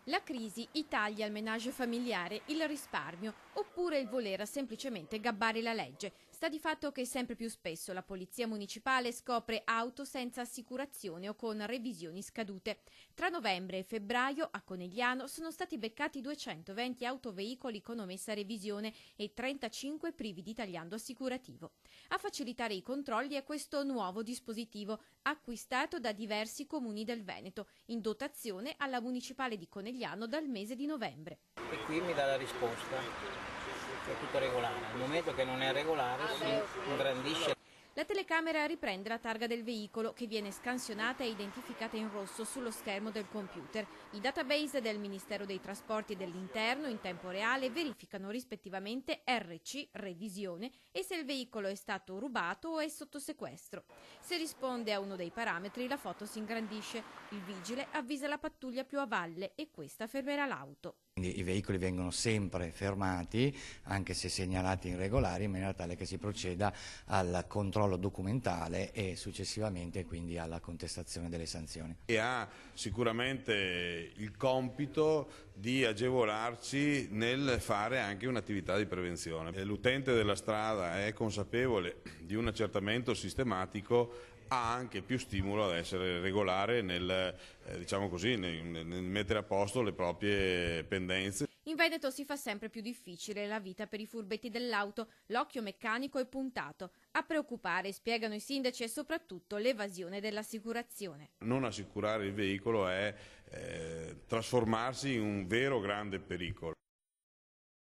La crisi, i tagli al menaggio familiare, il risparmio oppure il voler semplicemente gabbare la legge. Sta di fatto che sempre più spesso la polizia municipale scopre auto senza assicurazione o con revisioni scadute. Tra novembre e febbraio a Conegliano sono stati beccati 220 autoveicoli con omessa revisione e 35 privi di tagliando assicurativo. A facilitare i controlli è questo nuovo dispositivo acquistato da diversi comuni del Veneto, in dotazione alla municipale di Conegliano dal mese di novembre. E qui mi dà la risposta, che è tutto regolare. Al momento che non è regolare si ingrandisce. La telecamera riprende la targa del veicolo che viene scansionata e identificata in rosso sullo schermo del computer. I database del Ministero dei Trasporti e dell'Interno in tempo reale verificano rispettivamente RC, revisione e se il veicolo è stato rubato o è sotto sequestro. Se risponde a uno dei parametri la foto si ingrandisce. Il vigile avvisa la pattuglia più a valle e questa fermerà l'auto. Quindi i veicoli vengono sempre fermati, anche se segnalati irregolari, in maniera tale che si proceda al controllo documentale e successivamente quindi alla contestazione delle sanzioni. E ha sicuramente il compito di agevolarci nel fare anche un'attività di prevenzione. L'utente della strada è consapevole di un accertamento sistematico, ha anche più stimolo ad essere regolare nel mettere a posto le proprie pendenze. In Veneto si fa sempre più difficile la vita per i furbetti dell'auto, l'occhio meccanico è puntato. A preoccupare, spiegano i sindaci, è soprattutto l'evasione dell'assicurazione. Non assicurare il veicolo è trasformarsi in un vero grande pericolo.